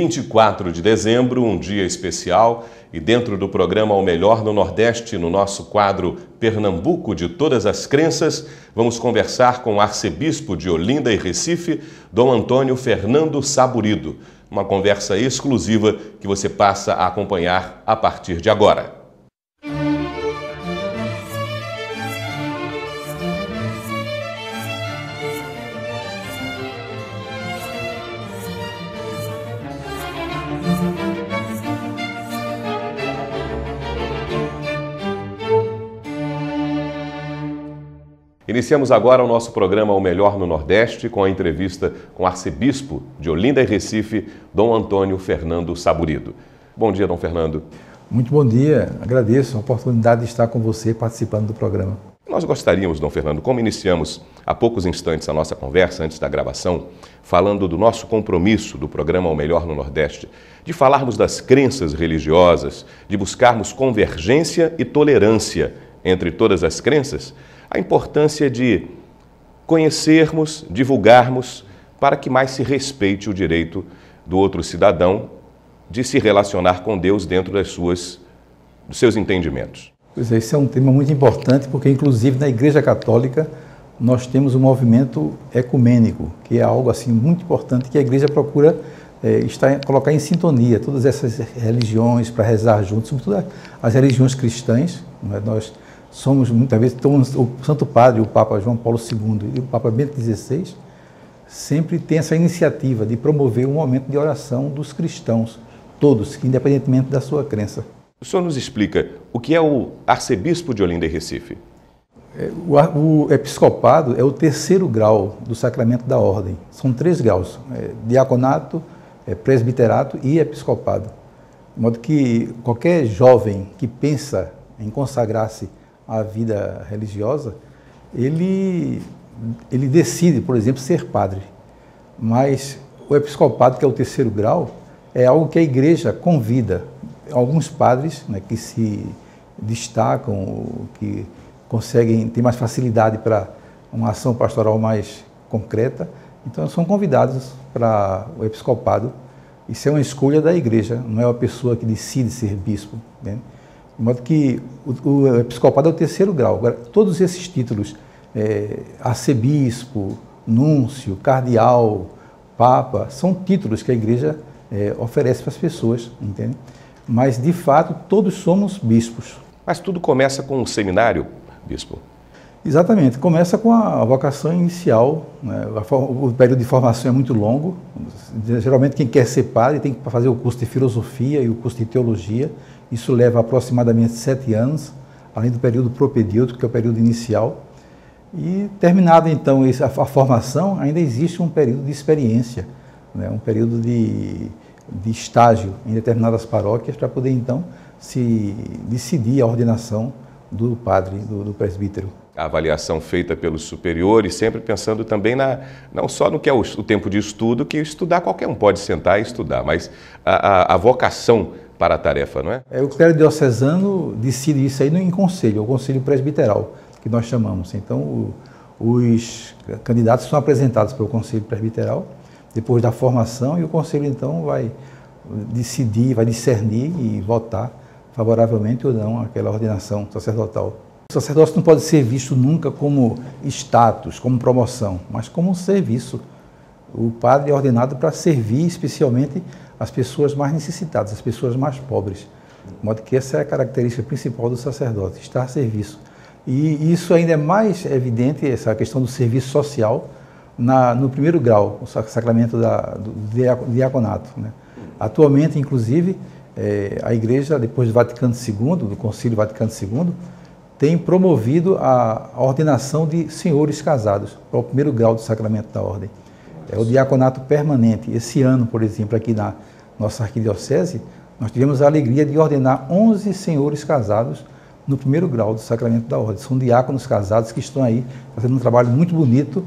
24 de dezembro, um dia especial, e dentro do programa O Melhor no Nordeste, no nosso quadro Pernambuco de Todas as Crenças, vamos conversar com o arcebispo de Olinda e Recife, Dom Antônio Fernando Saburido. Uma conversa exclusiva que você passa a acompanhar a partir de agora. Iniciamos agora o nosso programa O Melhor no Nordeste com a entrevista com o arcebispo de Olinda e Recife, Dom Antônio Fernando Saburido. Bom dia, Dom Fernando. Muito bom dia, agradeço a oportunidade de estar com você participando do programa. Nós gostaríamos, Dom Fernando, como iniciamos há poucos instantes a nossa conversa antes da gravação, falando do nosso compromisso do programa O Melhor no Nordeste, de falarmos das crenças religiosas, de buscarmos convergência e tolerância entre todas as crenças, a importância de conhecermos, divulgarmos, para que mais se respeite o direito do outro cidadão de se relacionar com Deus dentro dos seus entendimentos. Pois é, esse é um tema muito importante, porque inclusive na Igreja Católica nós temos um movimento ecumênico, que é algo assim muito importante que a Igreja procura colocar em sintonia todas essas religiões para rezar juntos, sobretudo as religiões cristãs. Nós somos, muitas vezes, o Santo Padre, o Papa João Paulo II e o Papa Bento XVI, sempre tem essa iniciativa de promover um momento de oração dos cristãos, todos, independentemente da sua crença. O senhor nos explica o que é o arcebispo de Olinda e Recife? O episcopado é o terceiro grau do sacramento da ordem. São 3 graus, diaconato, presbiterato e episcopado. De modo que qualquer jovem que pensa em consagrar-se à vida religiosa, ele decide, por exemplo, ser padre. Mas o episcopado, que é o terceiro grau, é algo que a Igreja convida alguns padres, né, que se destacam, que conseguem ter mais facilidade para uma ação pastoral mais concreta, então são convidados para o episcopado. Isso é uma escolha da Igreja, não é uma pessoa que decide ser bispo, né? De modo que o episcopado é o terceiro grau. Agora, todos esses títulos, arcebispo, núncio, cardeal, papa, são títulos que a Igreja oferece para as pessoas, entende? Mas, de fato, todos somos bispos. Mas tudo começa com um seminário, bispo? Exatamente, começa com a vocação inicial, né? O período de formação é muito longo. Geralmente quem quer ser padre tem que fazer o curso de filosofia e o curso de teologia. Isso leva aproximadamente 7 anos, além do período propedêutico, que é o período inicial. E terminada então a formação, ainda existe um período de experiência, né? Um período de estágio em determinadas paróquias para poder então se decidir a ordenação do padre, do presbítero. A avaliação feita pelos superiores, sempre pensando também não só no que é o tempo de estudo, que estudar qualquer um pode sentar e estudar, mas a vocação para a tarefa, não é? O clero diocesano decide isso aí em conselho, o conselho presbiteral, que nós chamamos. Então, os candidatos são apresentados pelo conselho presbiteral, depois da formação, e o conselho então vai decidir, vai discernir e votar favoravelmente ou não aquela ordenação sacerdotal. O sacerdócio não pode ser visto nunca como status, como promoção, mas como um serviço. O padre é ordenado para servir especialmente as pessoas mais necessitadas, as pessoas mais pobres. De modo que essa é a característica principal do sacerdote, estar a serviço. E isso ainda é mais evidente, essa questão do serviço social, no primeiro grau, o sacramento do diaconato, né? Atualmente, inclusive, a Igreja, depois do Vaticano II, do Concílio Vaticano II, tem promovido a ordenação de senhores casados para o primeiro grau do sacramento da ordem. É o diaconato permanente. Esse ano, por exemplo, aqui na nossa arquidiocese, nós tivemos a alegria de ordenar 11 senhores casados no primeiro grau do sacramento da ordem. São diáconos casados que estão aí fazendo um trabalho muito bonito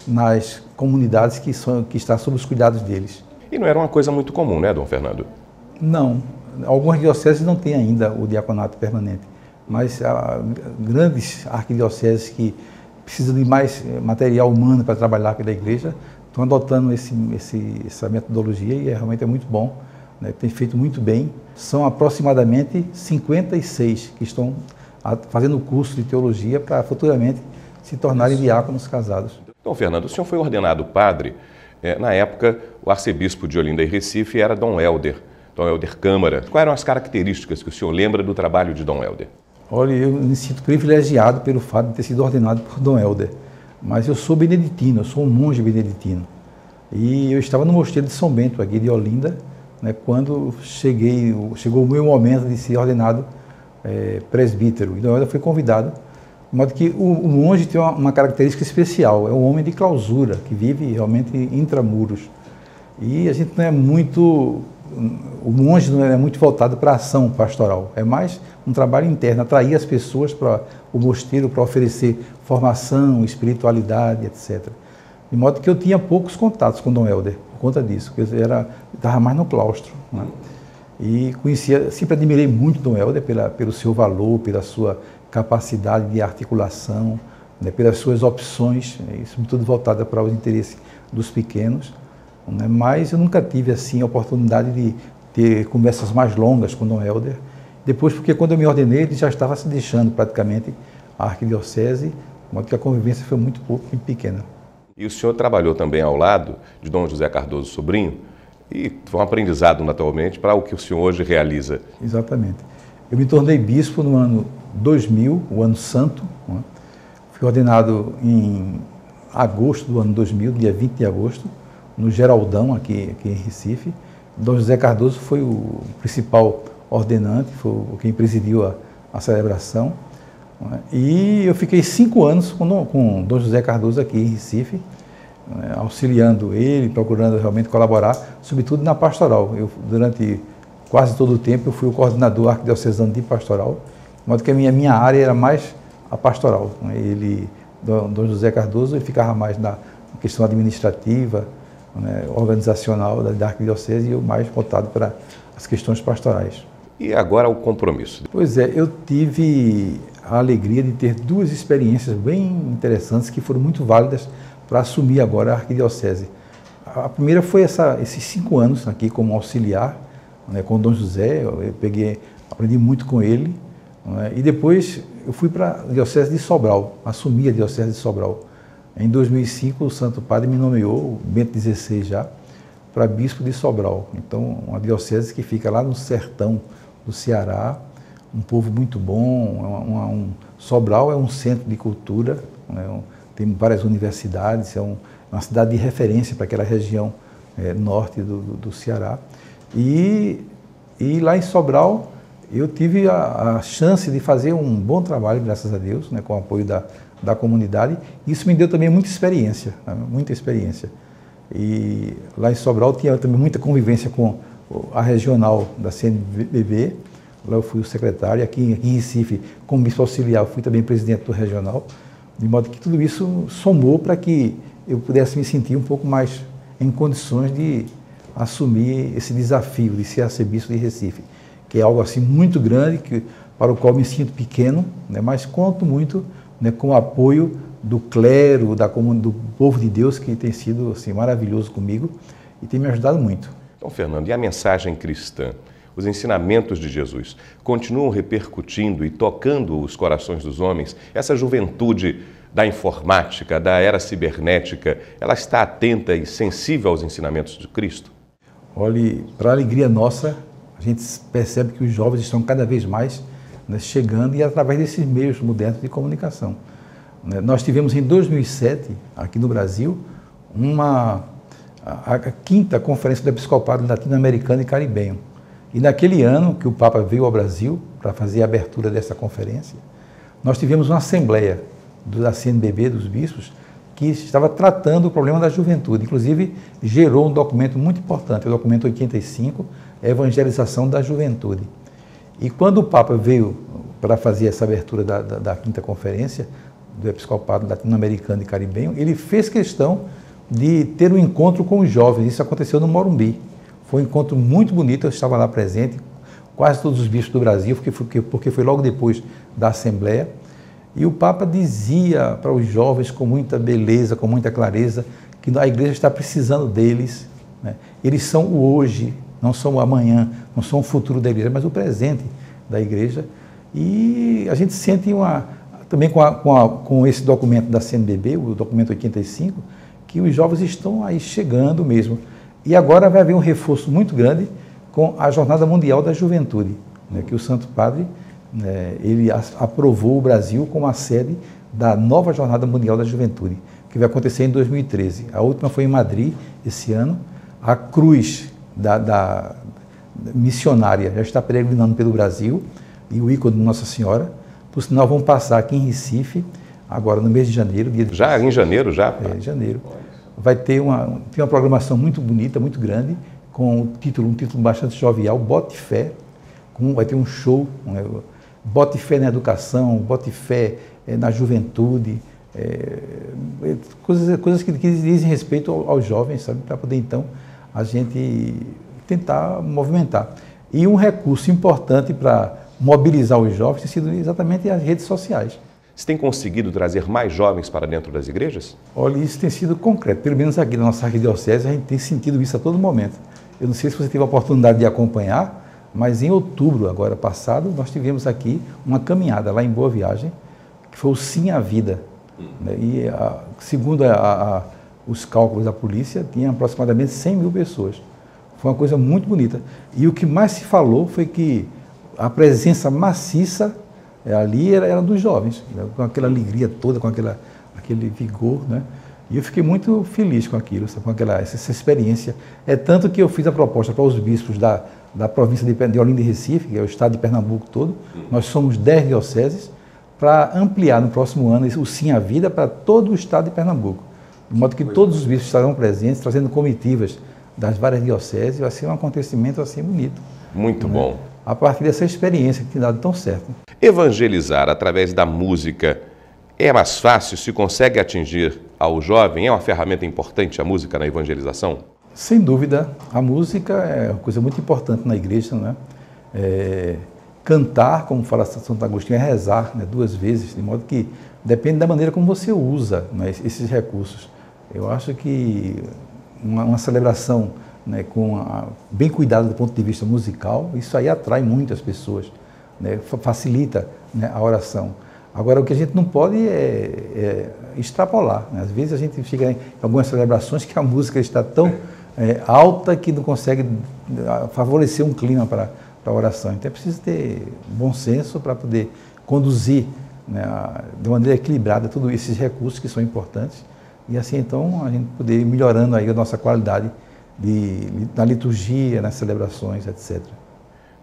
nas comunidades que estão sob os cuidados deles. E não era uma coisa muito comum, né, Dom Fernando? Não. Algumas dioceses não têm ainda o diaconato permanente, mas há grandes arquidioceses que precisam de mais material humano para trabalhar pela Igreja estão adotando essa metodologia e realmente é muito bom, né? Tem feito muito bem. São aproximadamente 56 que estão fazendo o curso de teologia para futuramente se tornarem diáconos casados. Então, Fernando, o senhor foi ordenado padre, na época o arcebispo de Olinda e Recife era Dom Helder Câmara. Quais eram as características que o senhor lembra do trabalho de Dom Helder? Olha, eu me sinto privilegiado pelo fato de ter sido ordenado por Dom Helder, mas eu sou beneditino, eu sou um monge beneditino. E eu estava no mosteiro de São Bento, aqui de Olinda, né, quando chegou o meu momento de ser ordenado presbítero. E Dom Helder foi convidado, de modo que o monge tem uma característica especial, é um homem de clausura, que vive realmente intramuros. E a gente não é muito... O monge não é muito voltado para a ação pastoral, é mais um trabalho interno, atrair as pessoas para o mosteiro para oferecer formação, espiritualidade, etc. De modo que eu tinha poucos contatos com Dom Helder, por conta disso, porque eu estava mais no claustro, né? E sempre admirei muito Dom Helder pelo seu valor, pela sua capacidade de articulação, né, pelas suas opções, sobretudo voltada para os interesses dos pequenos. Né, mas eu nunca tive assim a oportunidade de ter conversas mais longas com Dom Helder. Depois, porque quando eu me ordenei, ele já estava se deixando praticamente a arquidiocese, de modo que a convivência foi muito pequena. E o senhor trabalhou também ao lado de Dom José Cardoso Sobrinho, e foi um aprendizado, naturalmente, para o que o senhor hoje realiza. Exatamente. Eu me tornei bispo no ano 2000, o ano santo, né? Fui ordenado em agosto do ano 2000, dia 20 de agosto, no Geraldão, aqui em Recife. Dom José Cardoso foi o principal ordenante, foi quem presidiu a celebração. Né? E eu fiquei 5 anos com Dom José Cardoso aqui em Recife, né? Auxiliando ele, procurando realmente colaborar, sobretudo na pastoral. Durante quase todo o tempo, eu fui o coordenador arquidiocesano de pastoral, de modo que a minha área era mais a pastoral. Né? Dom José Cardoso, ele ficava mais na questão administrativa, né, organizacional da arquidiocese, e eu mais voltado para as questões pastorais. E agora o compromisso? Pois é, eu tive a alegria de ter 2 experiências bem interessantes que foram muito válidas para assumir agora a arquidiocese. A primeira foi esses 5 anos aqui como auxiliar, né, com Dom José. Eu aprendi muito com ele, né, e depois eu fui para a diocese de Sobral, assumi a diocese de Sobral. Em 2005, o Santo Padre me nomeou, Bento XVI já, para bispo de Sobral. Então, uma diocese que fica lá no sertão do Ceará, um povo muito bom. Sobral é um centro de cultura, né? Tem várias universidades, é uma cidade de referência para aquela região norte do Ceará. E lá em Sobral, eu tive a chance de fazer um bom trabalho, graças a Deus, né, com o apoio da comunidade. Isso me deu também muita experiência, né, muita experiência. E lá em Sobral tinha também muita convivência com a regional da CNBB. Lá eu fui o secretário. Aqui em Recife, como bispo auxiliar, eu fui também presidente do regional. De modo que tudo isso somou para que eu pudesse me sentir um pouco mais em condições de assumir esse desafio de ser arcebispo de Recife, que é algo assim muito grande, para o qual me sinto pequeno, né, mas conto muito, né, com o apoio do clero, do povo de Deus, que tem sido assim, maravilhoso comigo e tem me ajudado muito. Então, Fernando, e a mensagem cristã, os ensinamentos de Jesus, continuam repercutindo e tocando os corações dos homens? Essa juventude da informática, da era cibernética, ela está atenta e sensível aos ensinamentos de Cristo? Olhe, para a alegria nossa, a gente percebe que os jovens estão cada vez mais, né, chegando, e através desses meios modernos de comunicação. Nós tivemos em 2007, aqui no Brasil, a 5ª Conferência do Episcopado Latino-Americano e Caribenho. E naquele ano que o Papa veio ao Brasil para fazer a abertura dessa conferência, nós tivemos uma assembleia da CNBB, dos bispos, que estava tratando o problema da juventude. Inclusive, gerou um documento muito importante, o documento 85, a Evangelização da Juventude. E quando o Papa veio para fazer essa abertura da 5ª Conferência do Episcopado Latino-Americano e Caribenho, ele fez questão de ter um encontro com os jovens. Isso aconteceu no Morumbi. Foi um encontro muito bonito, eu estava lá presente, quase todos os bispos do Brasil, porque foi logo depois da Assembleia. E o Papa dizia para os jovens com muita beleza, com muita clareza, que a igreja está precisando deles, né? Eles são o hoje, não são o amanhã, não são o futuro da igreja, mas o presente da igreja. E a gente sente também com esse documento da CNBB, o documento 85, que os jovens estão aí chegando mesmo. E agora vai haver um reforço muito grande com a Jornada Mundial da Juventude, né, que o Santo Padre, ele aprovou o Brasil como a sede da nova Jornada Mundial da Juventude, que vai acontecer em 2013. A última foi em Madrid, esse ano. A cruz da missionária já está peregrinando pelo Brasil, e o ícone de Nossa Senhora. Por sinal, vão passar aqui em Recife, agora no mês de janeiro. Já em janeiro, já? Em janeiro. Vai ter uma programação muito bonita, muito grande, com um título bastante jovial, Bote Fé. Vai ter um show, Bote Fé na educação, Bote Fé na juventude, coisas que dizem respeito aos jovens, sabe? Para poder, então, a gente tentar movimentar. E um recurso importante para mobilizar os jovens tem sido exatamente as redes sociais. Você tem conseguido trazer mais jovens para dentro das igrejas? Olha, isso tem sido concreto. Pelo menos aqui na nossa arquidiocese, a gente tem sentido isso a todo momento. Eu não sei se você teve a oportunidade de acompanhar, mas em outubro, agora passado, nós tivemos aqui uma caminhada lá em Boa Viagem, que foi o Sim à Vida. Né? E, segundo os cálculos da polícia, tinha aproximadamente 100 mil pessoas. Foi uma coisa muito bonita. E o que mais se falou foi que a presença maciça ali era dos jovens, né? Com aquela alegria toda, com aquele vigor, né? E eu fiquei muito feliz com aquilo, sabe? Com essa experiência. É tanto que eu fiz a proposta para os bispos da província de Olinda e Recife, que é o estado de Pernambuco todo. Nós somos 10 dioceses, para ampliar no próximo ano o Sim à Vida para todo o estado de Pernambuco. De modo que todos os bispos estarão presentes, trazendo comitivas das várias dioceses. Vai ser um acontecimento assim bonito. Muito bom. A partir dessa experiência que tem dado tão certo. Evangelizar através da música é mais fácil? Se consegue atingir ao jovem? É uma ferramenta importante a música na evangelização? Sem dúvida, a música é uma coisa muito importante na igreja, né? Cantar, como fala Santo Agostinho, é rezar, né, 2 vezes, de modo que depende da maneira como você usa, né, esses recursos. Eu acho que uma celebração, né, bem cuidada do ponto de vista musical, isso aí atrai muitas pessoas, né, facilita, né, a oração. Agora, o que a gente não pode é extrapolar, né? Às vezes a gente fica em algumas celebrações que a música está tão alta que não consegue favorecer um clima para a oração. Então é preciso ter bom senso para poder conduzir, né, de maneira equilibrada todos esses recursos que são importantes, e assim então a gente poder ir melhorando aí a nossa qualidade na liturgia, nas celebrações, etc.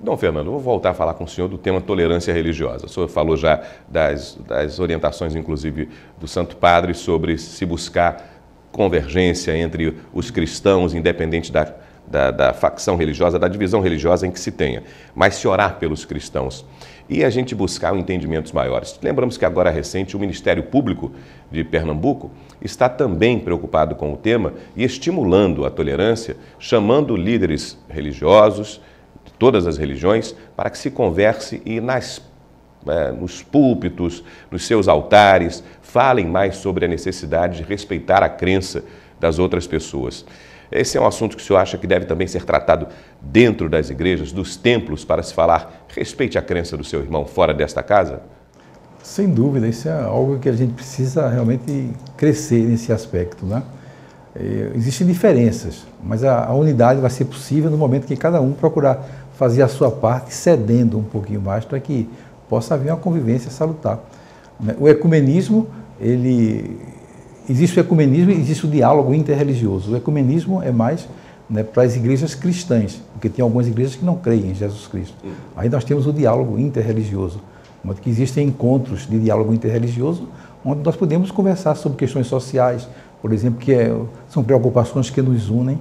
Dom Fernando, eu vou voltar a falar com o senhor do tema tolerância religiosa. O senhor falou já das orientações, inclusive, do Santo Padre sobre se buscar convergência entre os cristãos, independente da facção religiosa, da divisão religiosa em que se tenha, mas se orar pelos cristãos e a gente buscar entendimentos maiores. Lembramos que agora recente o Ministério Público de Pernambuco está também preocupado com o tema e estimulando a tolerância, chamando líderes religiosos de todas as religiões para que se converse e nos púlpitos, nos seus altares, falem mais sobre a necessidade de respeitar a crença das outras pessoas. Esse é um assunto que o senhor acha que deve também ser tratado dentro das igrejas, dos templos, para se falar, respeite a crença do seu irmão fora desta casa? Sem dúvida, isso é algo que a gente precisa realmente crescer nesse aspecto, né? Existem diferenças, mas a unidade vai ser possível no momento que cada um procurar fazer a sua parte, cedendo um pouquinho mais, para que possa haver uma convivência salutar. O ecumenismo, existe o ecumenismo e existe o diálogo interreligioso. O ecumenismo é mais, né, para as igrejas cristãs, porque tem algumas igrejas que não creem em Jesus Cristo. Aí nós temos o diálogo interreligioso, onde que existem encontros de diálogo interreligioso, onde nós podemos conversar sobre questões sociais, por exemplo, que são preocupações que nos unem,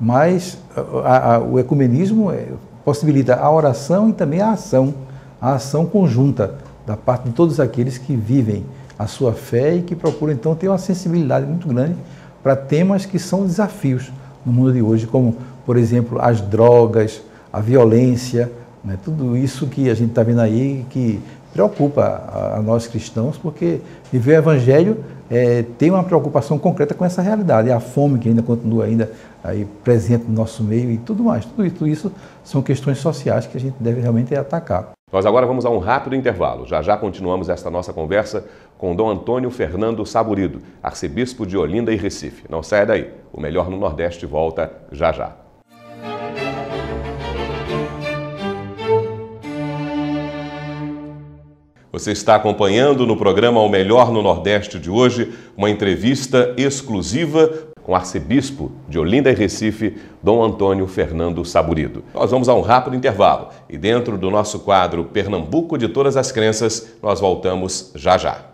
mas o ecumenismo possibilita a oração e também a ação conjunta da parte de todos aqueles que vivem a sua fé e que procuram, então, ter uma sensibilidade muito grande para temas que são desafios no mundo de hoje, como, por exemplo, as drogas, a violência, né, tudo isso que a gente está vendo aí, que preocupa a nós cristãos, porque viver o Evangelho tem uma preocupação concreta com essa realidade, a fome que ainda continua aí presente no nosso meio e tudo mais. Tudo isso são questões sociais que a gente deve realmente atacar. Nós agora vamos a um rápido intervalo. Já já continuamos esta nossa conversa com Dom Antônio Fernando Saburido, arcebispo de Olinda e Recife. Não saia daí, o Melhor no Nordeste volta já já. Você está acompanhando no programa O Melhor no Nordeste de hoje uma entrevista exclusiva com o arcebispo de Olinda e Recife, Dom Antônio Fernando Saburido. Nós vamos a um rápido intervalo e dentro do nosso quadro Pernambuco de Todas as Crenças, nós voltamos já já.